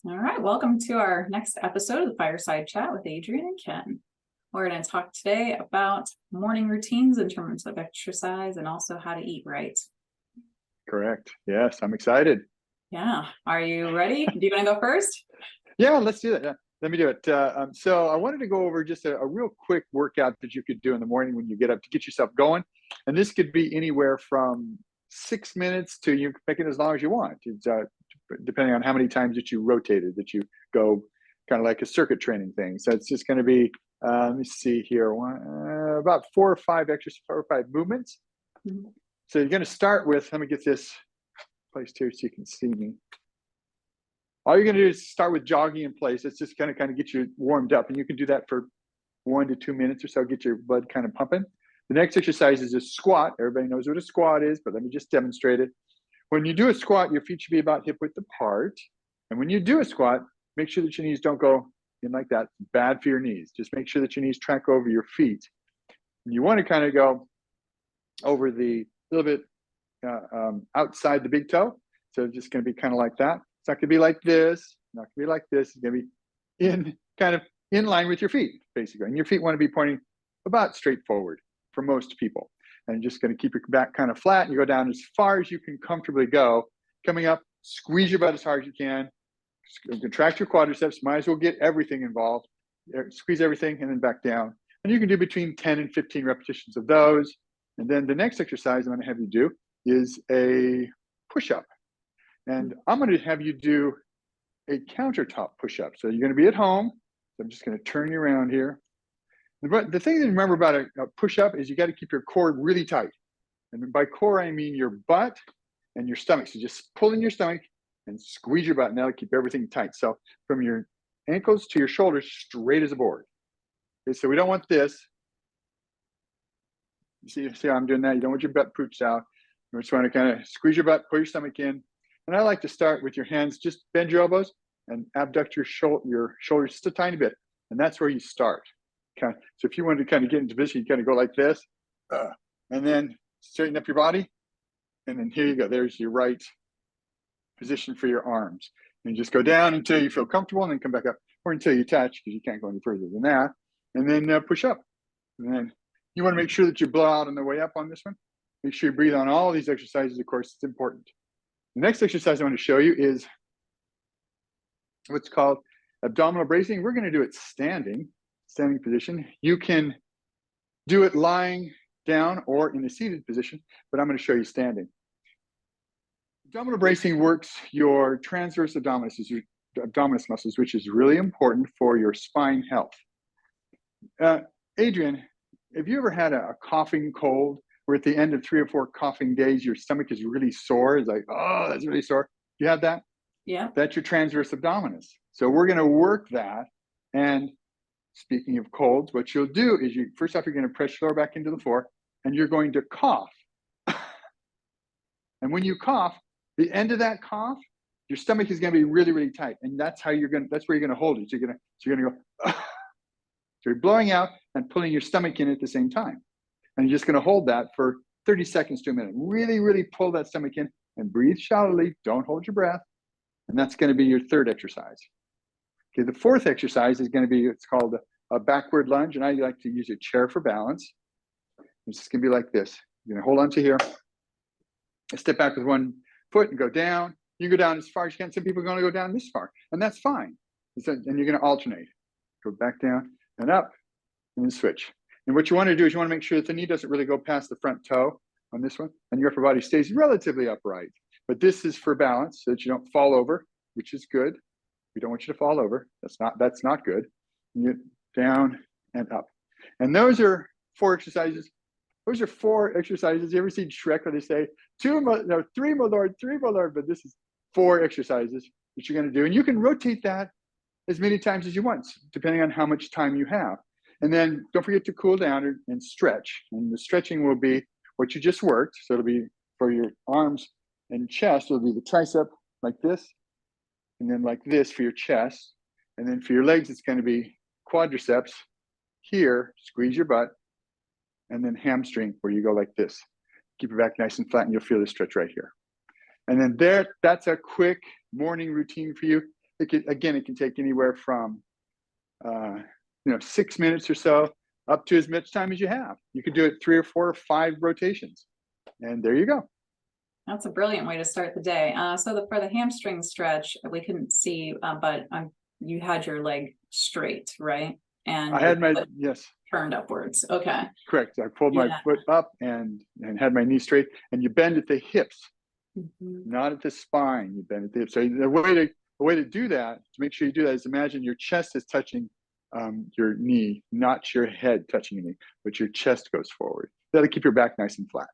All right, welcome to our next episode of the Fireside Chat with Adrienne and Ken. We're going to talk today about morning routines in terms of exercise and also how to eat right. Correct. Yes, I'm excited. Yeah, are you ready? Do you want to go first? Yeah, let's do that. Yeah. Let me do it. So I wanted to go over just a real quick workout that you could do in the morning when you get up to get yourself going. And this could be anywhere from 6 minutes to you can make it as long as you want. It's depending on how many times that you rotated, that you go kind of like a circuit training thing. So it's just going to be, let me see here, about 4 or 5 movements. Mm-hmm. So you're going to start with, let me get this placed here so you can see me. All you're going to do is start with jogging in place. It's just going to kind of get you warmed up. And you can do that for 1 to 2 minutes or so, get your blood kind of pumping. The next exercise is a squat. Everybody knows what a squat is, but let me just demonstrate it. When you do a squat, your feet should be about hip width apart. And when you do a squat, make sure that your knees don't go in like that. It's bad for your knees. Just make sure that your knees track over your feet. And you want to kind of go over the little bit outside the big toe. So it's just going to be kind of like that. It's not going to be like this. Not going to be like this. It's going to be in kind of in line with your feet, basically. And your feet want to be pointing about straight forward for most people. And you're just going to keep your back kind of flat. And you go down as far as you can comfortably go. Coming up, squeeze your butt as hard as you can. Contract your quadriceps. Might as well get everything involved. Squeeze everything and then back down. And you can do between 10 and 15 repetitions of those. And then the next exercise I'm going to have you do is a push-up. And I'm going to have you do a countertop push-up. So you're going to be at home. So I'm just going to turn you around here. But the thing to remember about a push-up is you got to keep your core really tight. And by core, I mean your butt and your stomach. So just pull in your stomach and squeeze your butt. And that'll keep everything tight. So from your ankles to your shoulders, straight as a board. Okay, so we don't want this. You see how I'm doing that? You don't want your butt pooched out. You just want to kind of squeeze your butt, pull your stomach in. And I like to start with your hands, just bend your elbows and abduct your shoulders just a tiny bit. And that's where you start. So if you wanted to kind of get into position, you kind of go like this. And then straighten up your body. And then here you go. There's your right position for your arms. And you just go down until you feel comfortable and then come back up. Or until you touch, because you can't go any further than that. And then push up. And then you want to make sure that you blow out on the way up on this one. Make sure you breathe on all these exercises. Of course, it's important. The next exercise I want to show you is what's called abdominal bracing. We're going to do it standing position. You can do it lying down or in a seated position, but I'm going to show you standing. Abdominal bracing works your transverse abdominis muscles, which is really important for your spine health. Adrienne, have you ever had a coughing cold where at the end of 3 or 4 coughing days, your stomach is really sore? It's like, oh, that's really sore. You have that? Yeah. That's your transverse abdominis. So we're going to work that. And speaking of colds, what you'll do is first off, you're going to press your lower back into the floor and you're going to cough. And when you cough, the end of that cough, your stomach is going to be really, really tight. And that's where you're going to hold it. So you're going to go, so you're blowing out and pulling your stomach in at the same time. And you're just going to hold that for 30 seconds to a minute. Really, really pull that stomach in and breathe shallowly. Don't hold your breath. And that's going to be your third exercise. Okay, the fourth exercise is going to be, it's called a backward lunge. And I like to use a chair for balance. It's just going to be like this. You're going to hold on to here. Step back with one foot and go down. You go down as far as you can. Some people are going to go down this far. And that's fine. And you're going to alternate. Go back down and up and then switch. And what you want to do is you want to make sure that the knee doesn't really go past the front toe on this one, and your upper body stays relatively upright. But this is for balance so that you don't fall over, which is good. We don't want you to fall over. That's not good. You get down and up. And those are 4 exercises. Those are 4 exercises. You ever seen Shrek where they say, 3, my Lord, 3, my Lord? But this is 4 exercises that you're going to do. And you can rotate that as many times as you want, depending on how much time you have. And then don't forget to cool down and stretch. And the stretching will be what you just worked. So it'll be for your arms and chest, it'll be the tricep like this, and then like this for your chest. And then for your legs, it's going to be quadriceps here, squeeze your butt, and then hamstring where you go like this. Keep your back nice and flat and you'll feel the stretch right here. And then that's a quick morning routine for you. it can take anywhere from 6 minutes or so up to as much time as you have. You could do it 3 or 4 or 5 rotations, and there you go. That's a brilliant way to start the day. For the hamstring stretch, we couldn't see, but you had your leg straight, right? And I had my foot turned upwards. Okay. Correct. I pulled my foot up and had my knee straight, and you bend at the hips, not at the spine. You bend at the hips. So the way to do that, to make sure you do that, is imagine your chest is touching your knee, not your head touching your knee, but your chest goes forward. That'll keep your back nice and flat.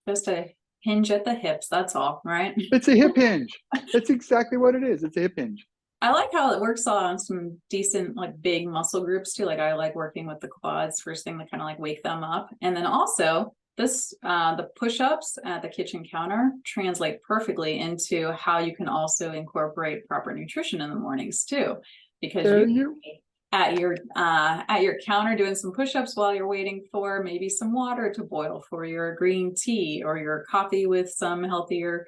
Just a hinge at the hips. That's all, right? It's a hip hinge. That's exactly what it is. It's a hip hinge. I like how it works on some decent, like, big muscle groups too. Like, I like working with the quads first thing to kind of like wake them up. And then also the push-ups at the kitchen counter translate perfectly into how you can also incorporate proper nutrition in the mornings too, because at your counter doing some push-ups while you're waiting for maybe some water to boil for your green tea or your coffee with some healthier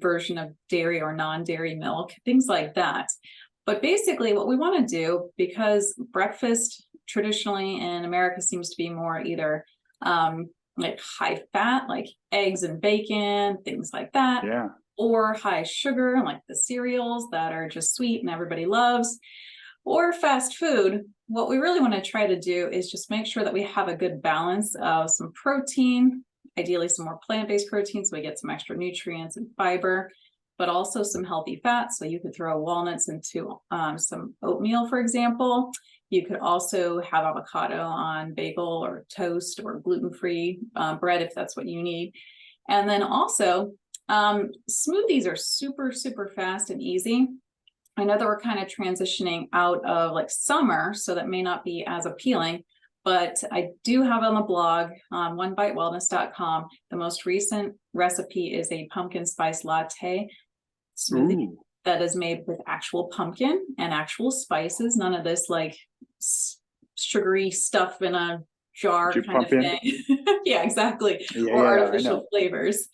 version of dairy or non-dairy milk, things like that. But basically what we want to do, because breakfast traditionally in America seems to be more either like high fat, like eggs and bacon, things like that, or high sugar, like the cereals that are just sweet and everybody loves, or fast food. What we really want to try to do is just make sure that we have a good balance of some protein, ideally some more plant-based protein so we get some extra nutrients and fiber, but also some healthy fats. So you could throw walnuts into some oatmeal, for example. You could also have avocado on bagel or toast or gluten-free bread if that's what you need. And then also smoothies are super, super fast and easy. I know that we're kind of transitioning out of like summer, so that may not be as appealing, but I do have on the blog, onebitewellness.com, the most recent recipe is a pumpkin spice latte smoothie that is made with actual pumpkin and actual spices. None of this like sugary stuff in a jar kind of thing. Yeah, exactly. Or artificial flavors.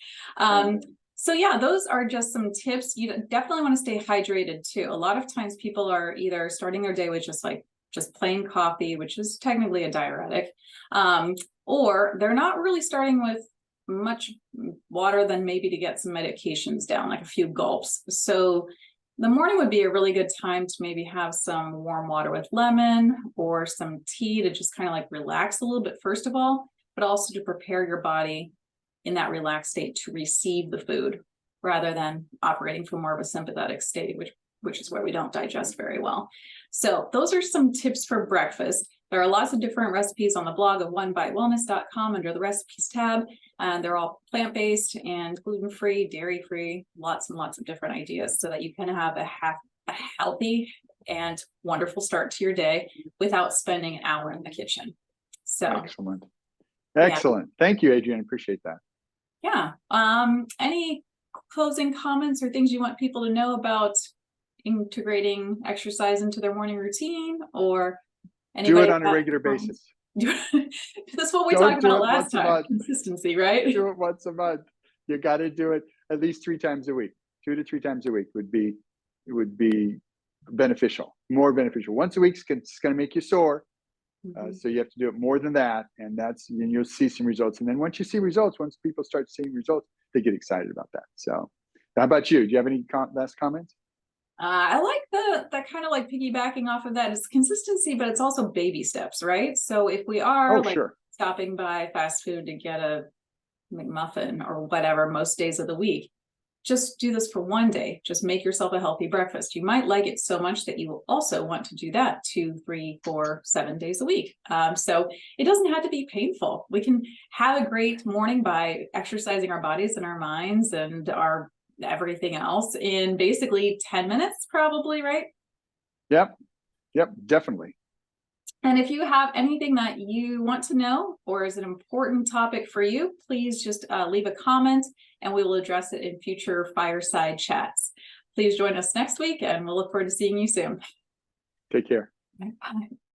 So yeah, those are just some tips. You definitely want to stay hydrated too. A lot of times people are either starting their day with just plain coffee, which is technically a diuretic, or they're not really starting with much water than maybe to get some medications down, like a few gulps. So the morning would be a really good time to maybe have some warm water with lemon or some tea to just kind of like relax a little bit first of all, but also to prepare your body in that relaxed state to receive the food rather than operating from more of a sympathetic state, which is where we don't digest very well. So those are some tips for breakfast. There are lots of different recipes on the blog of onebitewellness.com under the recipes tab, and they're all plant-based and gluten-free, dairy-free, lots and lots of different ideas so that you can have a healthy and wonderful start to your day without spending an hour in the kitchen. So excellent. Thank you, Adrienne. Appreciate that. Yeah. Any closing comments or things you want people to know about integrating exercise into their morning routine, or do it on a regular basis? That's what we talked about last time. Consistency, right? Do it once a month. You got to do it at least 3 times a week. 2 to 3 times a week would be beneficial, more beneficial. Once a week is going to make you sore. So you have to do it more than that, and you'll see some results. And then once you see results, once people start seeing results, they get excited about that. So how about you? Do you have any last comments? I like the kind of like piggybacking off of that is consistency, but it's also baby steps, right? So if we are stopping by fast food to get a McMuffin or whatever most days of the week, just do this for one day. Just make yourself a healthy breakfast. You might like it so much that you will also want to do that 2, 3, 4, 7 days a week. So it doesn't have to be painful. We can have a great morning by exercising our bodies and our minds and our everything else in basically 10 minutes, probably, right? Yep, definitely. And if you have anything that you want to know or is an important topic for you, please just leave a comment and we will address it in future Fireside Chats. Please join us next week and we'll look forward to seeing you soon. Take care. Bye.